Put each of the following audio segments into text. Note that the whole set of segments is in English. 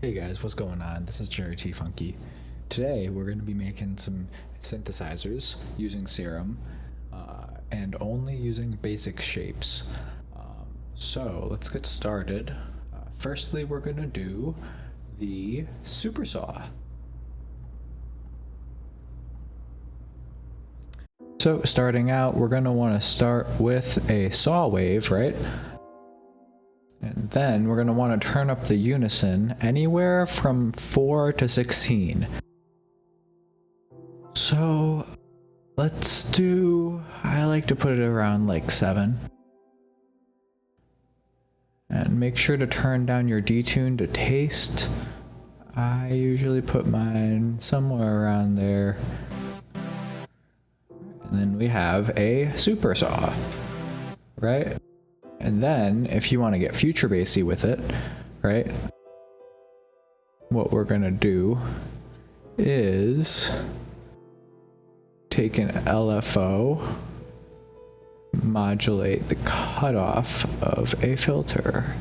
Hey guys, what's going on? This is Jerry T. Funky. Today we're going to be making some synthesizers using Serum and only using basic shapes. So let's get started. Firstly, we're going to do the super saw. So starting out, we're going to want to start with a saw wave, right? And then we're going to want to turn up the unison anywhere from 4 to 16. So let's do, I like to put it around like 7. And make sure to turn down your detune to taste. I usually put mine somewhere around there. And then we have a super saw, right? And then, if you want to get future bassy with it, right, what we're going to do is take an LFO, modulate the cutoff of a filter.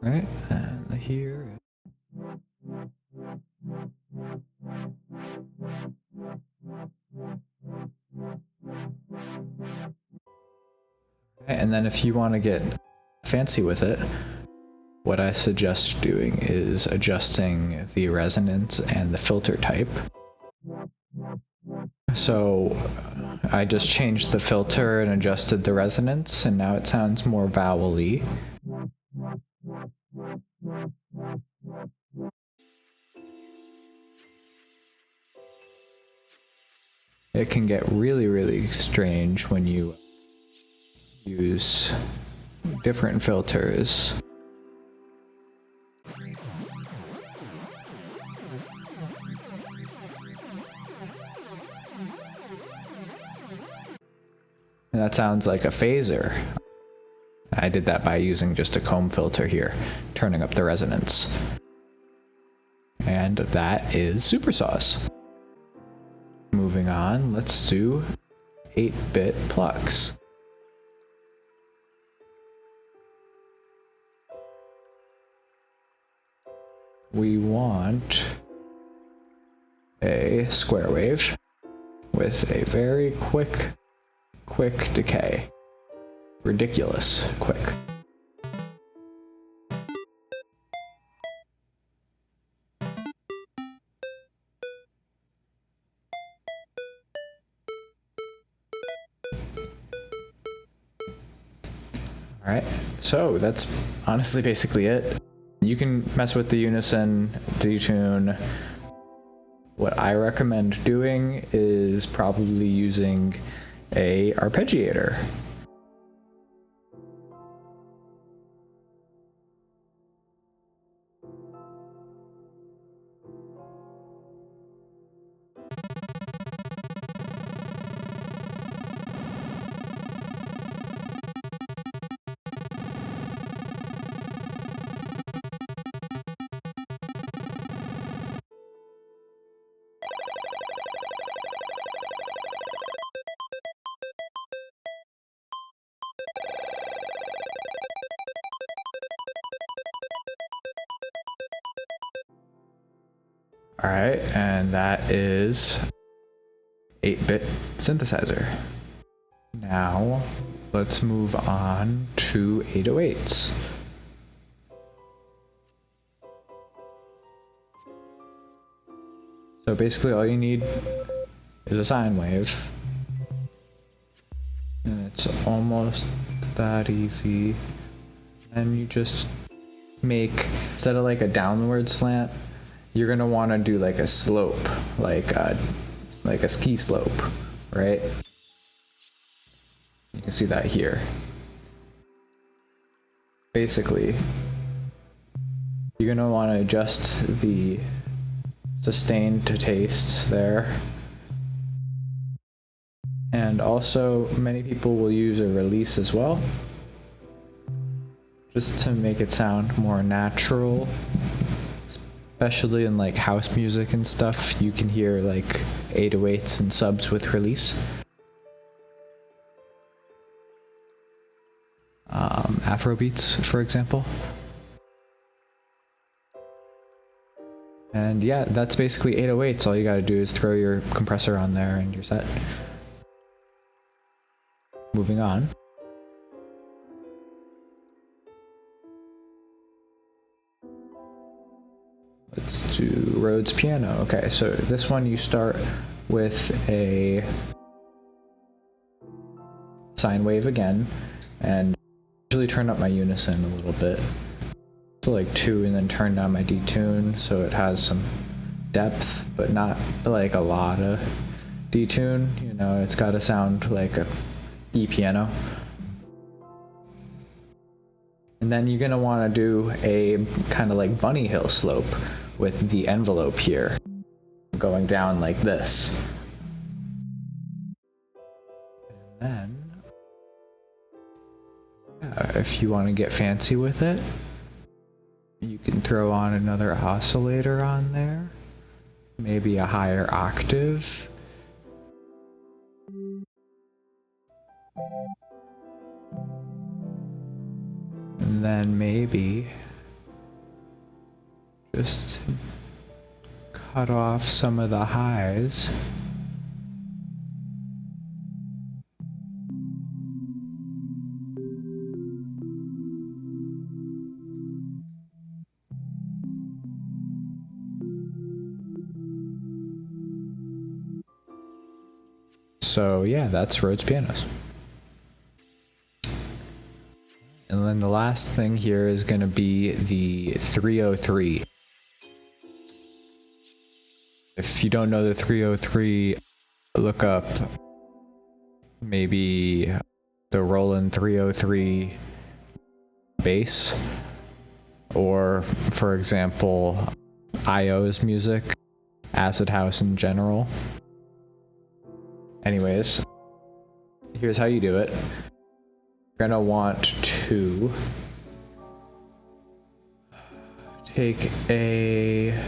Right, and here. And then if you want to get fancy with it, what I suggest doing is adjusting the resonance and the filter type. So I just changed the filter and adjusted the resonance, and now it sounds more vowel-y. It can get really, really strange when you use different filters. And that sounds like a phaser. I did that by using just a comb filter here, turning up the resonance. And that is super saws. Moving on, let's do 8-bit plucks. We want a square wave with a very quick decay. Ridiculous quick. Alright, so that's honestly basically it. You can mess with the unison, detune. What I recommend doing is probably using a arpeggiator. Alright, and that is 8-bit synthesizer. Now, let's move on to 808s. So basically all you need is a sine wave. And it's almost that easy. And you just make, instead of like a downward slant, you're gonna want to do like a slope, like a ski slope, right? You can see that here. Basically, you're gonna want to adjust the sustain to taste there. And also, many people will use a release as well, just to make it sound more natural. Especially in like house music and stuff, you can hear like 808s and subs with release. Afro beats, for example. And yeah, that's basically 808s. All you gotta do is throw your compressor on there and you're set. Moving on. Let's do Rhodes piano. Okay, so this one you start with a sine wave again, and usually turn up my unison a little bit. So like 2, and then turn down my detune so it has some depth, but not like a lot of detune. You know, it's got to sound like a E piano. And then you're gonna want to do a kind of like bunny hill slope with the envelope here, going down like this. And then, if you want to get fancy with it, you can throw on another oscillator on there, maybe a higher octave. And then maybe just cut off some of the highs. So yeah, that's Rhodes pianos. And then the last thing here is going to be the 303. If you don't know the 303, look up maybe the Roland 303 bass, or for example, IO's music, acid house in general. Anyways, here's how you do it. You're gonna want to take a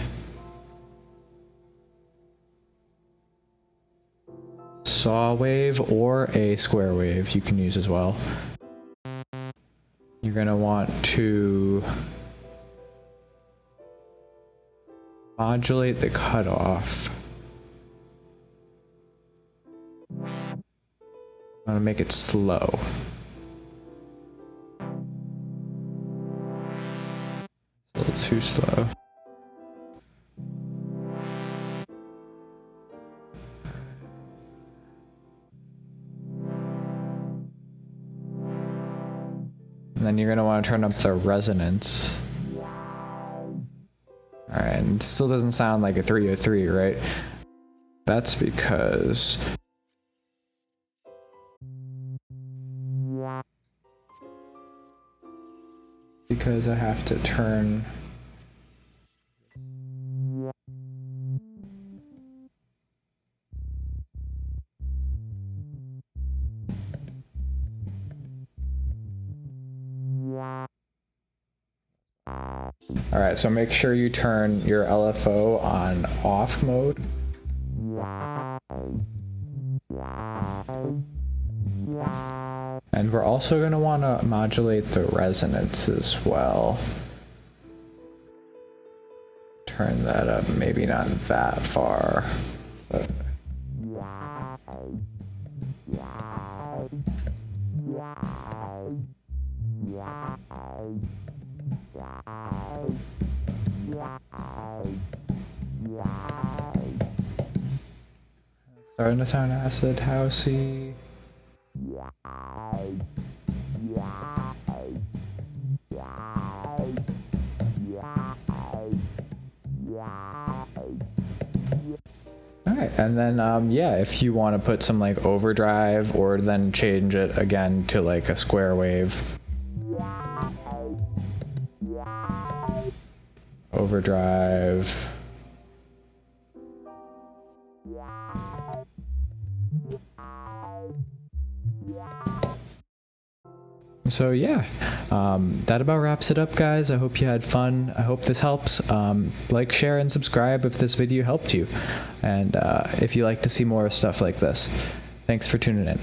saw wave or a square wave, you can use as well. You're gonna want to modulate the cutoff. I'm gonna make it slow. A little too slow. And then you're gonna want to turn up the resonance. Alright, and it still doesn't sound like a 303, right? That's because I have to turn Alright, so make sure you turn your LFO on off mode. And we're also going to want to modulate the resonance as well. Turn that up, maybe not that far, but starting to sound acid housey. Alright, and then yeah, if you want to put some like overdrive or then change it again to like a square wave. Overdrive. So yeah, that about wraps it up, guys. I hope you had fun. I hope this helps. Like, share, and subscribe if this video helped you. And if you like to see more stuff like this. Thanks for tuning in.